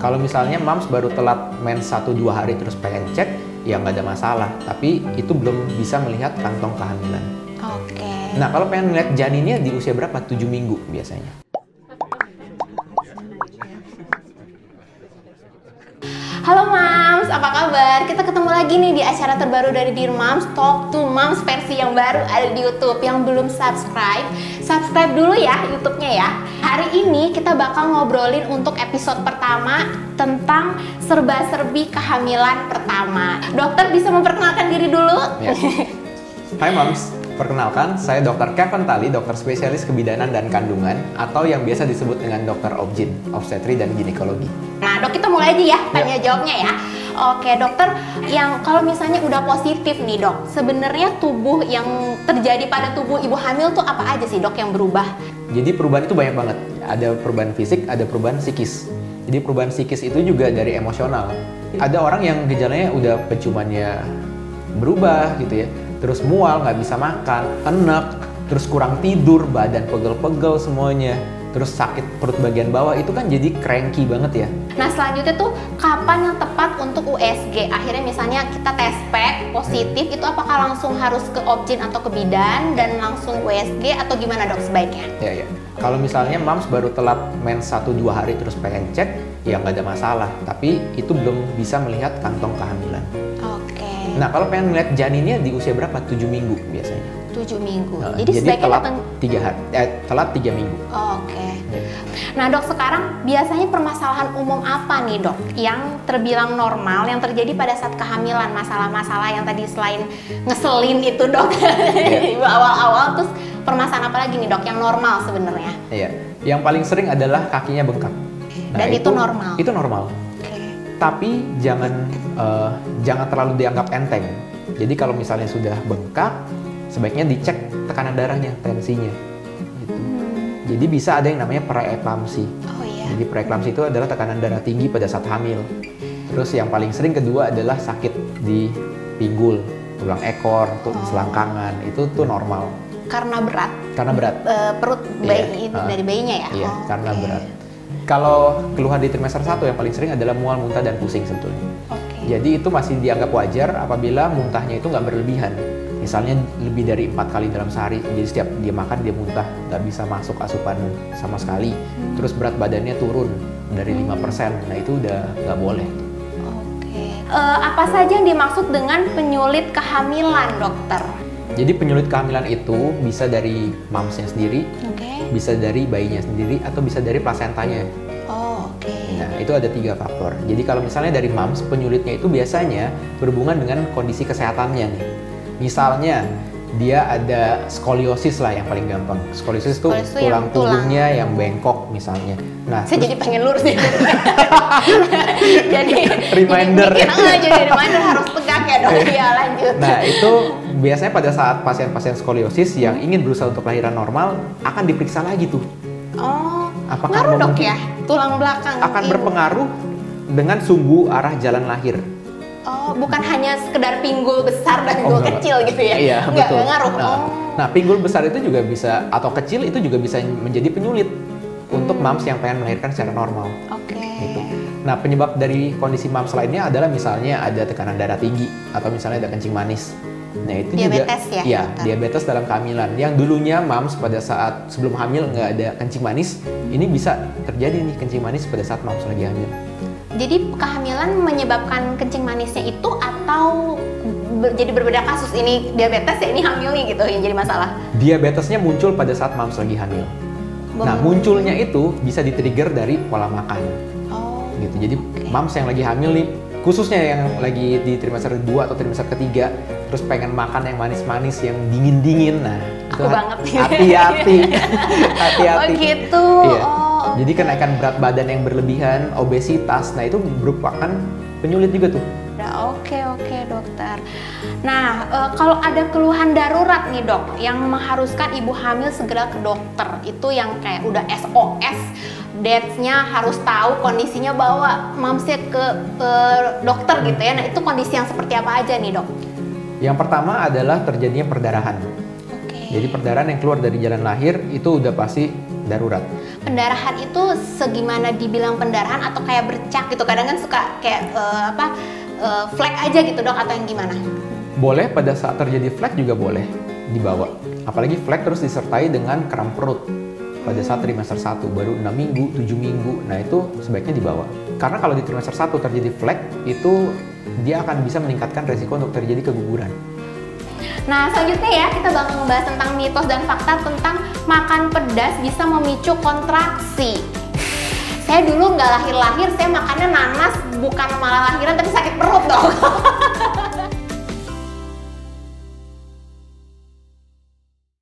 Kalau misalnya moms baru telat mens 1-2 hari terus pengen cek, ya nggak ada masalah. Tapi itu belum bisa melihat kantong kehamilan. Oke. Nah, kalau pengen lihat janinnya di usia berapa? 7 minggu biasanya. Halo Mams, apa kabar? Kita ketemu lagi nih di acara terbaru dari Dear Moms, Talk to Moms versi yang baru ada di YouTube. Yang belum subscribe dulu ya YouTube-nya ya. Hari ini kita bakal ngobrolin untuk episode pertama tentang serba-serbi kehamilan pertama. Dokter bisa memperkenalkan diri dulu? Ya. Hai Moms. Perkenalkan, saya Dr. Kevin Tali, dokter spesialis kebidanan dan kandungan atau yang biasa disebut dengan dokter obgyn, obstetri dan ginekologi. Nah dok, kita mulai aja ya tanya jawabnya ya. Oke dokter, yang kalau misalnya udah positif nih dok, sebenarnya tubuh yang terjadi pada tubuh ibu hamil tuh apa aja sih dok yang berubah? Jadi perubahan itu banyak banget, ada perubahan fisik, ada perubahan psikis. Jadi perubahan psikis itu juga dari emosional. Ada orang yang gejalanya udah penciumannya berubah gitu ya, terus mual, nggak bisa makan, enek, terus kurang tidur, badan pegel-pegel semuanya, terus sakit perut bagian bawah, itu kan jadi cranky banget ya. Nah selanjutnya tuh kapan yang tepat untuk USG? Akhirnya misalnya kita tes pack positif, itu apakah langsung harus ke obgyn atau ke bidan dan langsung USG atau gimana dok sebaiknya? Ya. Kalau misalnya moms baru telat mens 1-2 hari terus pengen cek, ya nggak ada masalah. Tapi itu belum bisa melihat kantong kehamilan. Oke. Nah kalau pengen lihat janinnya di usia berapa? 7 minggu biasanya. 7 minggu. Nah, jadi sebaiknya telat datang 3 hari, telat 3 minggu. Oke. Nah dok, sekarang biasanya permasalahan umum apa nih dok yang terbilang normal yang terjadi pada saat kehamilan? Masalah-masalah yang tadi selain ngeselin itu dok, awal-awal, terus permasalahan apa lagi nih dok yang normal sebenarnya? Iya, yang paling sering adalah kakinya bengkak. Nah, dan itu normal? Itu normal. Tapi jangan terlalu dianggap enteng. Jadi kalau misalnya sudah bengkak, sebaiknya dicek tekanan darahnya, tensinya. Gitu. Jadi bisa ada yang namanya preeklamsi. Oh iya. Jadi preeklamsi itu adalah tekanan darah tinggi pada saat hamil. Terus yang paling sering kedua adalah sakit di pinggul, tulang ekor, selangkangan. Itu tuh normal. Karena berat? Karena berat. Perut bayi dari bayinya ya? Iya, karena berat. Kalau keluhan di trimester 1 yang paling sering adalah mual, muntah, dan pusing sebetulnya. Jadi itu masih dianggap wajar apabila muntahnya itu nggak berlebihan. Misalnya lebih dari 4 kali dalam sehari, jadi setiap dia makan dia muntah, nggak bisa masuk asupan sama sekali. Terus berat badannya turun dari 5%, nah itu udah nggak boleh. Apa saja yang dimaksud dengan penyulit kehamilan dokter? Jadi penyulit kehamilan itu bisa dari mamsnya sendiri, bisa dari bayinya sendiri, atau bisa dari plasentanya. Nah, itu ada 3 faktor. Jadi kalau misalnya dari mams, penyulitnya itu biasanya berhubungan dengan kondisi kesehatannya nih. Misalnya, dia ada skoliosis lah yang paling gampang. Skoliosis itu tulang punggungnya yang bengkok misalnya. Nah, saya jadi pengen lurus nih. jadi reminder. Jadi reminder harus tegak ya dok. Ya lanjut. Nah, itu biasanya pada saat pasien-pasien skoliosis yang ingin berusaha untuk lahiran normal akan diperiksa lagi tuh. Apakah ngaruh dok ya? Tulang belakang akan berpengaruh dengan sumbu arah jalan lahir. Bukan hanya sekedar pinggul besar dan pinggul kecil gitu ya? Iya, betul. Nggak ngaruh. Nah, pinggul besar itu juga bisa, atau kecil itu juga bisa menjadi penyulit untuk mams yang pengen melahirkan secara normal. Gitu. Nah, penyebab dari kondisi mams lainnya adalah misalnya ada tekanan darah tinggi atau misalnya ada kencing manis. Nah, itu diabetes juga, ya diabetes dalam kehamilan. Yang dulunya mams pada saat sebelum hamil nggak ada kencing manis, ini bisa terjadi nih kencing manis pada saat mams lagi hamil. Jadi kehamilan menyebabkan kencing manisnya itu atau jadi berbeda kasus? Ini diabetes ya, ini hamilnya gitu yang jadi masalah? Diabetesnya muncul pada saat mams lagi hamil. Nah, munculnya itu bisa di-trigger dari pola makan. Gitu. Jadi mams yang lagi hamil nih, khususnya yang lagi di trimester 2 atau trimester ketiga, terus pengen makan yang manis-manis, yang dingin-dingin, nah itu hati-hati. Hati-hati. Oh gitu. Iya. Jadi kenaikan berat badan yang berlebihan, obesitas, nah itu merupakan penyulit juga tuh. Oke dokter. Nah, kalau ada keluhan darurat nih dok, yang mengharuskan ibu hamil segera ke dokter, itu yang kayak udah SOS, dads-nya harus tahu kondisinya bahwa mamsnya ke dokter gitu ya. Nah, itu kondisi yang seperti apa aja nih dok? Yang pertama adalah terjadinya perdarahan. Jadi perdarahan yang keluar dari jalan lahir itu udah pasti darurat. Pendarahan itu segimana dibilang pendarahan atau kayak bercak gitu? Kadang kan suka kayak flek aja gitu dok, atau yang gimana? Boleh pada saat terjadi flek juga boleh dibawa. Apalagi flek terus disertai dengan kram perut pada saat trimester 1, baru 6 minggu, 7 minggu. Nah itu sebaiknya dibawa. Karena kalau di trimester 1 terjadi flek, itu dia akan bisa meningkatkan resiko untuk terjadi keguguran. Nah selanjutnya ya, kita bakal ngebahas tentang mitos dan fakta tentang makan pedas bisa memicu kontraksi. Saya dulu nggak lahir-lahir, saya makannya nanas, bukan malah lahiran tapi sakit perut dong.